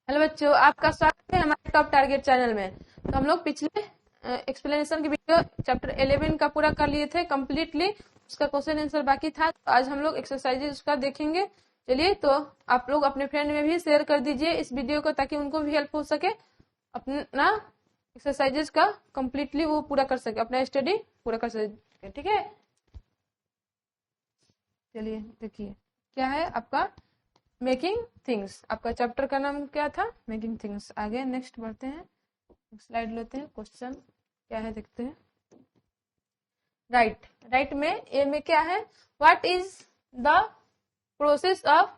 Hello बच्चों, आपका स्वागत है हमारे टॉप टारगेट चैनल में। तो हम लोग पिछले एक्सप्लेनेशन की वीडियो चैप्टर 11 का पूरा कर लिए थे कंप्लीटली। उसका क्वेश्चन आंसर बाकी था, तो आज हम लोग एक्सरसाइजेज उसका देखेंगे। चलिए, तो आप लोग अपने फ्रेंड में भी शेयर कर दीजिए इस वीडियो को, ताकि उनको भी हेल्प हो सके, अपना एक्सरसाइजेज का कंप्लीटली वो पूरा कर सके, अपना स्टडी पूरा कर सके। ठीक है, चलिए देखिए क्या है आपका मेकिंग थिंग्स। आपका चैप्टर का नाम क्या था? Making things. आगे नेक्स्ट बढ़ते हैं, स्लाइड लेते हैं। क्वेश्चन क्या है देखते हैं। राइट में ए में क्या है? What is the process of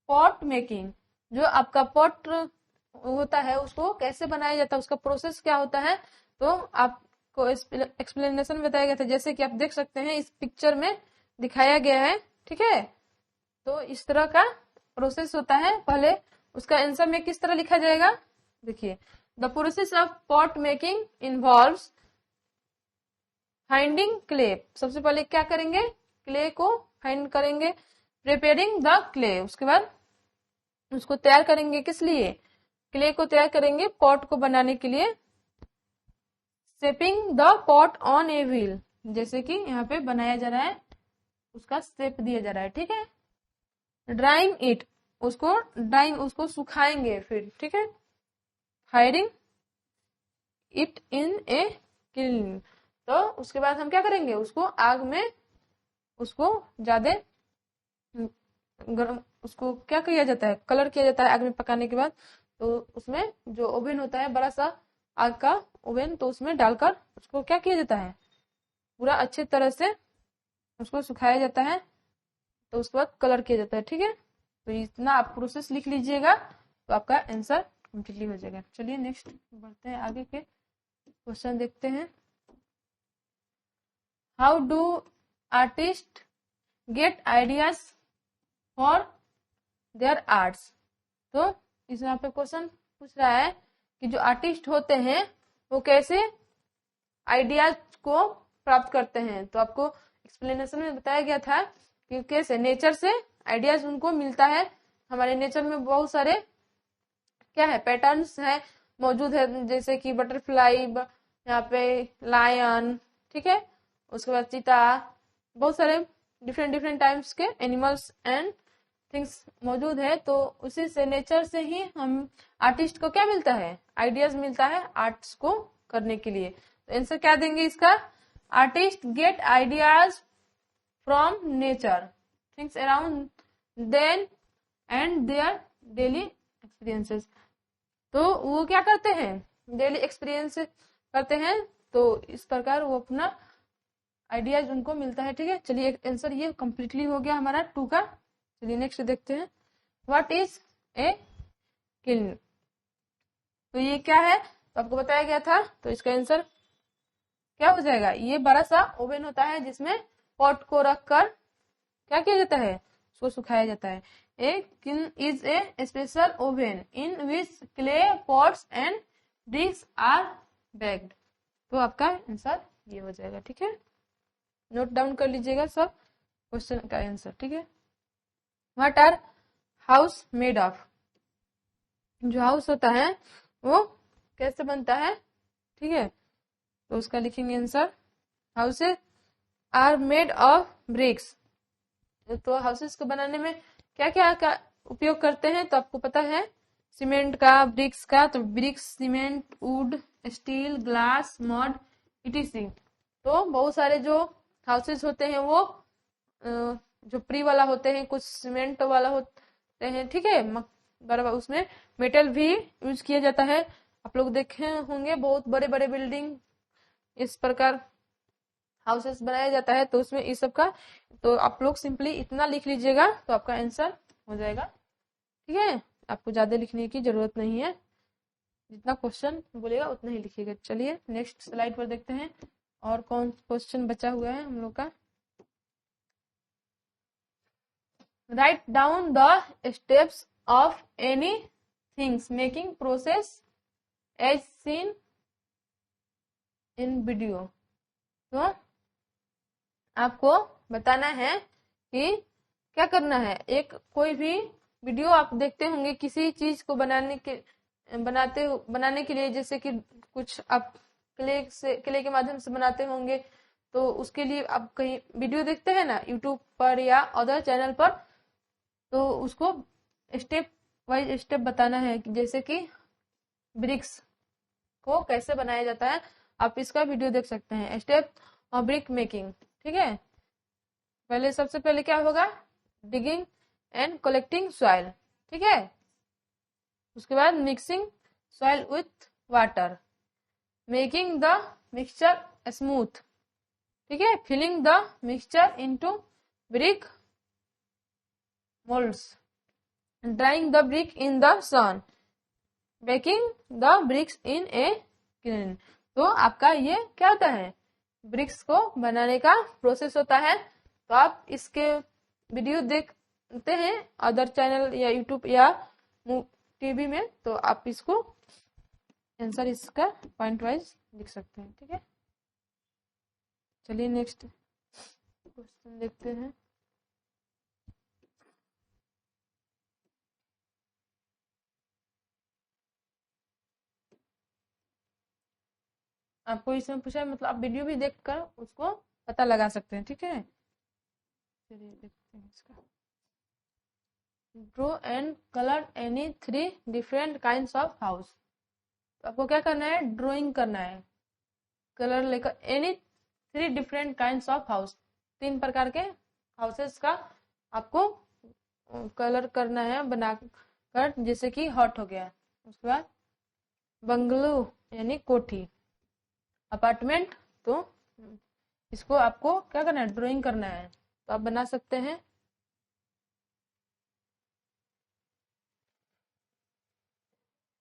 pot making. जो आपका पॉट होता है उसको कैसे बनाया जाता है, उसका प्रोसेस क्या होता है, तो आपको एक्सप्लेनेशन बताया गया था। जैसे कि आप देख सकते हैं इस पिक्चर में दिखाया गया है। ठीक है, तो इस तरह का प्रोसेस होता है। पहले उसका आंसर में किस तरह लिखा जाएगा, देखिए। The process of pot making involves finding clay. सबसे पहले क्या करेंगे? क्ले को फाइंड करेंगे। प्रिपेयरिंग द क्ले, उसके बाद उसको तैयार करेंगे। किस लिए? क्ले को तैयार करेंगे पॉट को बनाने के लिए। Shaping the pot on a wheel, जैसे कि यहाँ पे बनाया जा रहा है, उसका शेप दिया जा रहा है। ठीक है, ड्राइंग इट, उसको सुखाएंगे फिर। ठीक है, firing it in a kiln, तो उसके बाद हम क्या करेंगे? उसको आग में, उसको ज्यादा गर्म, उसको क्या किया जाता है? कलर किया जाता है आग में पकाने के बाद। तो उसमें जो ओवन होता है, बड़ा सा आग का ओवन, तो उसमें डालकर उसको क्या किया जाता है? पूरा अच्छे तरह से उसको सुखाया जाता है, तो उसके बाद कलर किया जाता है। ठीक है, तो इतना आप प्रोसेस लिख लीजिएगा, तो आपका आंसर कंप्लीटली हो जाएगा। चलिए नेक्स्ट बढ़ते हैं, आगे के क्वेश्चन देखते हैं। How do artist get ideas for their arts. तो इसमें यहाँ पे क्वेश्चन पूछ रहा है कि जो आर्टिस्ट होते हैं वो कैसे आइडियाज को प्राप्त करते हैं। तो आपको एक्सप्लेनेशन में बताया गया था कि कैसे नेचर से आइडियाज उनको मिलता है। हमारे नेचर में बहुत सारे क्या है, पैटर्न्स है मौजूद है, जैसे कि बटरफ्लाई, यहाँ पे लायन, ठीक है, उसके बाद चीता, बहुत सारे डिफरेंट डिफरेंट टाइप्स के एनिमल्स एंड थिंग्स मौजूद है। तो उसी से, नेचर से ही हम आर्टिस्ट को क्या मिलता है? आइडियाज मिलता है आर्ट्स को करने के लिए। तो आंसर क्या देंगे इसका? Artists get ideas from nature, things around them and their daily experiences. तो वो क्या करते हैं? डेली एक्सपीरियंस करते हैं, तो इस प्रकार वो अपना आइडियाज उनको मिलता है। ठीक है, चलिए आंसर ये कंप्लीटली हो गया हमारा 2 का। चलिए नेक्स्ट देखते हैं। What is a kiln. तो ये क्या है, तो आपको बताया गया था। तो इसका आंसर क्या हो जाएगा? ये बड़ा सा ओवन होता है जिसमें पॉट को रखकर क्या किया जाता है? उसको सुखाया जाता है। A kiln is a special oven in which clay pots and dish are baked. तो आपका आंसर ये हो जाएगा। ठीक है, नोट डाउन कर लीजिएगा सब क्वेश्चन का आंसर। ठीक है, what are house made of. जो हाउस होता है वो कैसे बनता है? ठीक है, तो उसका लिखेंगे answer. Houses are made of bricks. तो हाउसेस को बनाने में क्या क्या का उपयोग करते हैं, तो आपको पता है, सीमेंट का, ब्रिक्स का। तो bricks, cement, wood, steel, glass, mud, etc. तो बहुत सारे जो हाउसेस होते हैं वो झोपड़ी वाला होते हैं, कुछ सीमेंट वाला होते हैं। ठीक है, बराबर उसमें मेटल भी यूज किया जाता है। आप लोग देखे होंगे बहुत बड़े बड़े बिल्डिंग इस प्रकार हाउसेस बनाया जाता है, तो उसमें इस सब का, तो आप लोग सिंपली इतना लिख लीजिएगा, तो आपका आंसर हो जाएगा। ठीक है, आपको ज्यादा लिखने की जरूरत नहीं है, जितना क्वेश्चन बोलेगा उतना ही लिखिएगा। चलिए नेक्स्ट स्लाइड पर देखते हैं और कौन क्वेश्चन बचा हुआ है हम लोग का। Write down the steps of any things making process as seen in video. तो आपको बताना है कि क्या करना है। एक कोई भी वीडियो आप देखते होंगे किसी चीज को बनाने के लिए, जैसे कि कुछ आप क्ले के माध्यम से बनाते होंगे, तो उसके लिए आप कहीं वीडियो देखते हैं ना यूट्यूब पर या अदर चैनल पर, तो उसको स्टेप वाइज स्टेप बताना है कि जैसे कि ब्रिक्स को कैसे बनाया जाता है, आप इसका वीडियो देख सकते हैं, स्टेप ऑफ ब्रिक मेकिंग। ठीक है, पहले सबसे पहले क्या होगा, डिगिंग एंड कलेक्टिंग सॉइल। ठीक है, उसके बाद mixing soil with water, making the mixture smooth. ठीक है, filling the mixture into brick moulds, drying the brick in the sun, baking the bricks in a kiln. तो आपका ये क्या होता है, ब्रिक्स को बनाने का प्रोसेस होता है। तो आप इसके वीडियो देखते हैं अदर चैनल या यूट्यूब या टीवी में, तो आप इसको आंसर इसका पॉइंट वाइज लिख सकते हैं। ठीक है, चलिए नेक्स्ट क्वेश्चन देखते हैं। आपको इसमें पूछा है, मतलब आप वीडियो भी देखकर उसको पता लगा सकते हैं। ठीक है, चलिए देखते हैं इसका। Draw and colour any 3 different kinds of house. तो आपको क्या करना है, ड्राइंग करना है, कलर लेकर any 3 different kinds of house, 3 प्रकार के हाउसेस का आपको कलर करना है बनाकर, जैसे कि हॉट हो गया, उसके बाद बंगलो यानी कोठी, अपार्टमेंट। तो इसको आपको क्या करना है, ड्राइंग करना है, तो आप बना सकते हैं।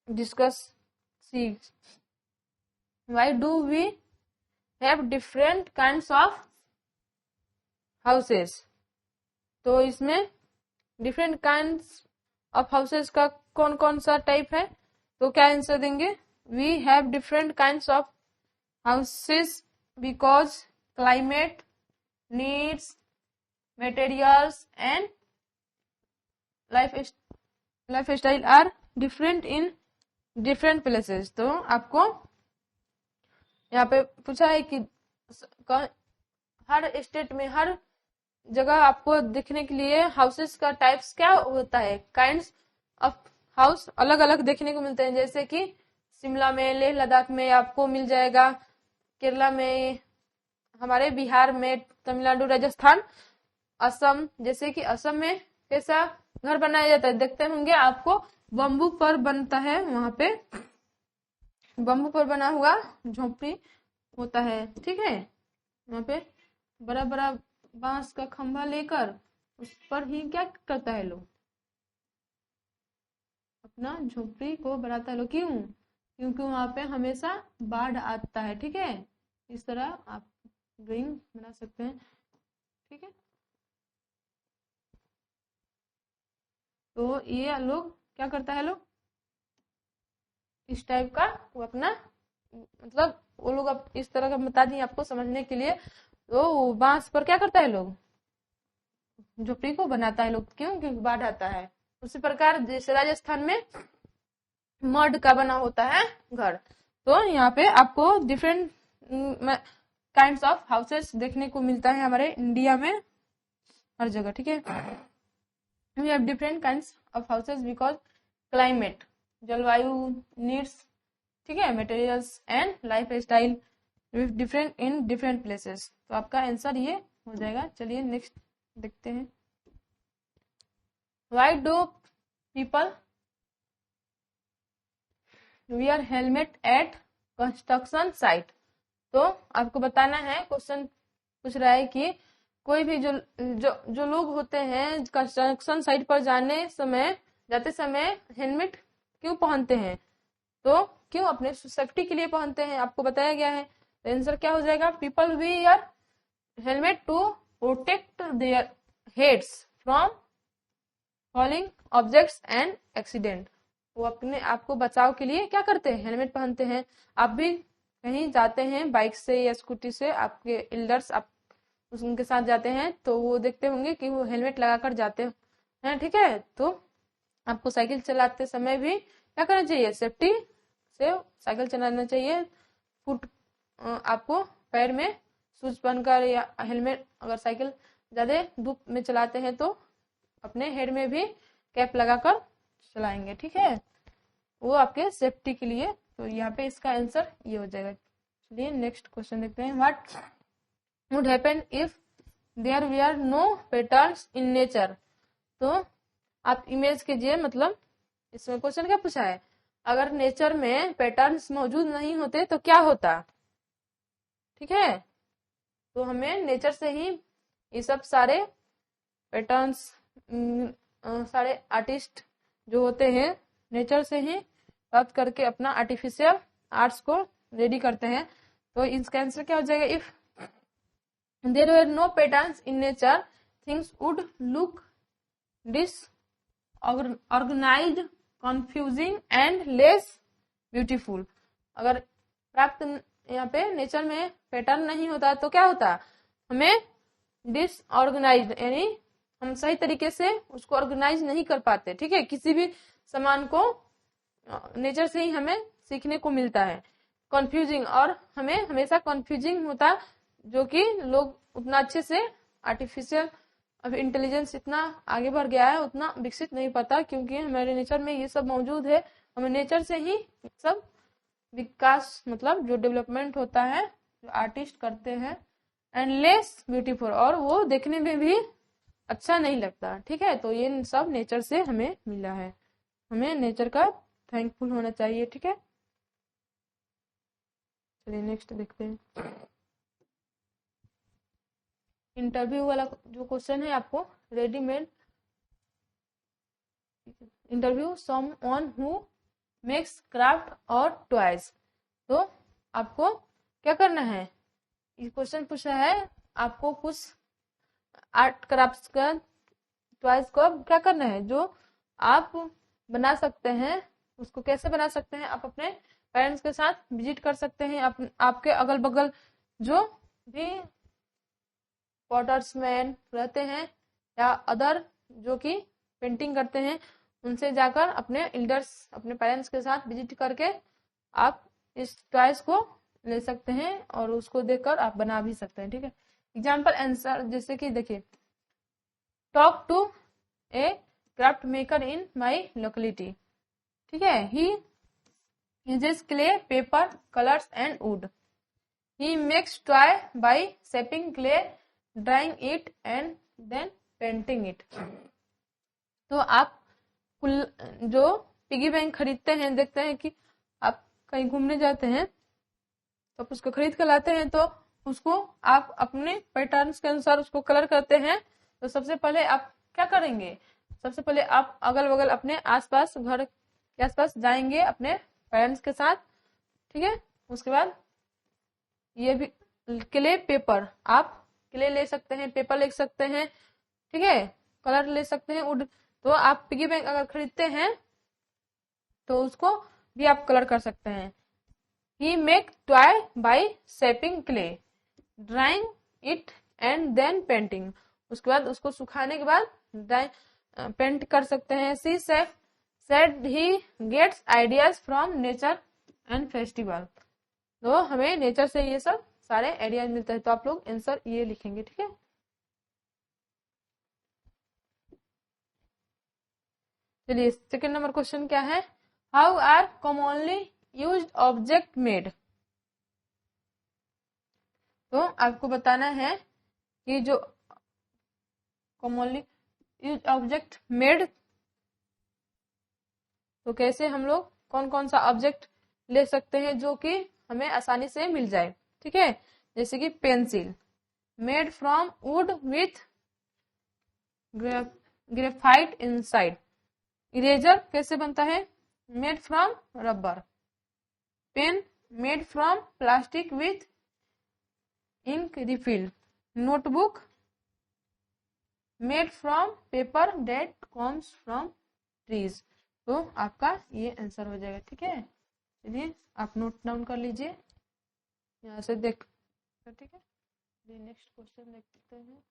Discuss see, why do we have different kinds of houses. तो इसमें डिफरेंट काइंड्स ऑफ हाउसेस का कौन कौन सा टाइप है, तो क्या आंसर देंगे, we have different kinds of houses because climate, needs, materials and lifestyle are different in different places। तो आपको यहाँ पे पूछा है कि हर स्टेट में, हर जगह आपको देखने के लिए हाउसेस का टाइप्स क्या होता है, काइंड्स ऑफ हाउस अलग अलग देखने को मिलते हैं। जैसे कि शिमला में, लेह लद्दाख में आपको मिल जाएगा, केरला में, हमारे बिहार में, तमिलनाडु, राजस्थान, असम। जैसे कि असम में कैसा घर बनाया जाता है, देखते होंगे आपको बम्बू पर बनता है, वहां पे बम्बू पर बना हुआ झोपड़ी होता है। ठीक है, वहां पे बड़ा बड़ा बांस का खंभा लेकर उस पर ही क्या करता है लोग, अपना झोपड़ी को बनाता है लोग। क्यों, क्योंकि वहां पे हमेशा बाढ़ आता है। ठीक है, इस तरह आप ड्राइंग बना सकते हैं। ठीक है, तो ये लोग क्या करता है, लोग इस टाइप का वो अपना, मतलब वो लोग अब इस तरह का बता दिए आपको समझने के लिए। तो बांस पर क्या करता है लोग, झोपड़ी को बनाता है लोग। क्यों, क्योंकि बाढ़ आता है। उसी प्रकार जैसे राजस्थान में मड का बना होता है घर। तो यहाँ पे आपको डिफरेंट काइंड्स ऑफ हाउसेस देखने को मिलता है हमारे इंडिया में हर जगह। ठीक है, we have different kinds of houses because climate, जलवायु, नीड्स, ठीक है, materials and lifestyle different in different places. तो आपका आंसर ये हो जाएगा। चलिए नेक्स्ट देखते हैं। Why do people wear helmet at construction site. तो आपको बताना है, क्वेश्चन पूछ रहा है कि कोई भी जो लोग होते हैं कंस्ट्रक्शन साइट पर जाते समय हेलमेट क्यों पहनते हैं, तो क्यों, अपने सेफ्टी के लिए पहनते हैं, आपको बताया गया है। तो आंसर क्या हो जाएगा, people wear helmet to protect their heads from falling objects and accident. वो अपने आप को बचाव के लिए क्या करते हैं, हेलमेट पहनते हैं। आप भी कहीं जाते हैं बाइक से या स्कूटी से, आपके एल्डर्स आप उनके साथ जाते हैं, तो वो देखते होंगे कि वो हेलमेट लगाकर जाते हैं। ठीक है, तो आपको साइकिल चलाते समय भी क्या करना चाहिए, सेफ्टी से साइकिल चलाना चाहिए। फुट आपको पैर में शूज पहनकर या हेलमेट, अगर साइकिल ज्यादा धूप में चलाते हैं तो अपने हेड में भी कैप लगाकर चलाएंगे, ठीक है, वो आपके सेफ्टी के लिए। तो यहाँ पे इसका आंसर ये हो जाएगा। चलिए नेक्स्ट क्वेश्चन देखते हैं। What would happen if there were no patterns in nature. तो आप इमेज कीजिए, मतलब इसमें क्वेश्चन क्या पूछा है, अगर नेचर में पैटर्न्स मौजूद नहीं होते तो क्या होता, ठीक है। तो हमें नेचर से ही ये सब सारे पैटर्न्स, सारे आर्टिस्ट जो होते हैं नेचर से ही प्राप्त करके अपना आर्टिफिशियल आर्ट्स को रेडी करते हैं। तो इसका आंसर क्या हो जाएगा, if there were no patterns in nature things would look disorganised, confusing and less beautiful. अगर प्राप्त यहाँ पे नेचर में पैटर्न नहीं होता तो क्या होता, हमें डिसऑर्गेनाइज्ड, यानी हम सही तरीके से उसको ऑर्गेनाइज नहीं कर पाते, ठीक है। किसी भी सामान को नेचर से ही हमें सीखने को मिलता है। कंफ्यूजिंग, और हमें हमेशा कंफ्यूजिंग होता, जो कि लोग उतना अच्छे से आर्टिफिशियल, अभी इंटेलिजेंस इतना आगे बढ़ गया है, उतना विकसित नहीं पाता, क्योंकि हमारे नेचर में ये सब मौजूद है। हमें नेचर से ही सब विकास, मतलब जो डेवलपमेंट होता है, जो आर्टिस्ट करते हैं। एंड लेस ब्यूटीफुल, और वो देखने में भी अच्छा नहीं लगता, ठीक है। तो ये सब नेचर से हमें मिला है, हमें नेचर का थैंकफुल होना चाहिए, ठीक है। चलिए नेक्स्ट देखते हैं। इंटरव्यू वाला जो क्वेश्चन है, आपको readymade interview someone who makes craft और टॉयज। तो आपको क्या करना है, ये क्वेश्चन पूछा है, आपको कुछ आर्ट क्राफ्ट का, टॉयज को क्या करना है, जो आप बना सकते हैं। उसको कैसे बना सकते हैं, आप अपने पेरेंट्स के साथ विजिट कर सकते हैं। आपके अगल बगल जो भी पॉटर्समैन रहते हैं या अदर जो कि पेंटिंग करते हैं, उनसे जाकर अपने एल्डर्स, अपने पेरेंट्स के साथ विजिट करके आप इस टॉयज को ले सकते हैं और उसको देखकर आप बना भी सकते हैं, ठीक है। एग्जाम्पल आंसर, जैसे कि देखिए, talk to a craft maker in my locality, ठीक है। ही uses clay, paper, colors and wood. He makes toy by shaping clay, drying it and then painting it. तो आप जो पिगी बैंक खरीदते हैं, देखते हैं कि आप कहीं घूमने जाते हैं तो आप उसको खरीद कर लाते हैं, तो उसको आप अपने पैटर्न्स के अनुसार उसको कलर करते हैं। तो सबसे पहले आप क्या करेंगे, सबसे पहले आप अगल बगल अपने आसपास, घर के आसपास जाएंगे अपने पेरेंट्स के साथ, ठीक है। उसके बाद ये भी क्ले, पेपर, आप क्ले ले सकते हैं, पेपर ले सकते हैं, ठीक है, कलर ले सकते हैं, वुड। तो आप पिगी बैंक अगर खरीदते हैं तो उसको भी आप कलर कर सकते हैं। He make toy by shaping clay, drawing it and then painting. उसके बाद उसको सुखाने के बाद पेंट कर सकते हैं। सी said he gets ideas from nature and festival। तो हमें नेचर से ये सब सारे आइडियाज मिलते हैं। तो आप लोग आंसर ये लिखेंगे, ठीक है। चलिए सेकंड नंबर क्वेश्चन क्या है, how are commonly used object made. तो आपको बताना है कि जो कॉमनली यूज्ड ऑब्जेक्ट मेड, तो कैसे हम लोग कौन कौन सा ऑब्जेक्ट ले सकते हैं जो कि हमें आसानी से मिल जाए, ठीक है। जैसे कि pencil, made from wood with graphite inside. Eraser कैसे बनता है, made from rubber. Pen, made from plastic with ink refill. Notebook, made from paper that comes from trees. तो आपका ये आंसर हो जाएगा, ठीक है। चलिए आप नोट डाउन कर लीजिए यहाँ से देख, ठीक है। नेक्स्ट क्वेश्चन देखते हैं।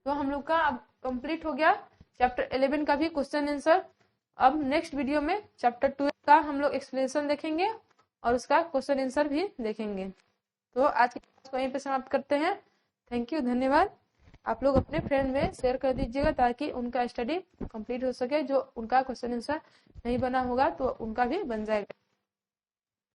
तो हम लोग का अब कंप्लीट हो गया चैप्टर 11 का भी क्वेश्चन आंसर। अब नेक्स्ट वीडियो में चैप्टर 2 का हम लोग एक्सप्लेनेशन देखेंगे और उसका क्वेश्चन आंसर भी देखेंगे। तो आज की क्लास को यहीं पे समाप्त करते हैं। थैंक यू, धन्यवाद। आप लोग अपने फ्रेंड में शेयर कर दीजिएगा ताकि उनका स्टडी कंप्लीट हो सके। जो उनका क्वेश्चन आंसर नहीं बना होगा तो उनका भी बन जाएगा।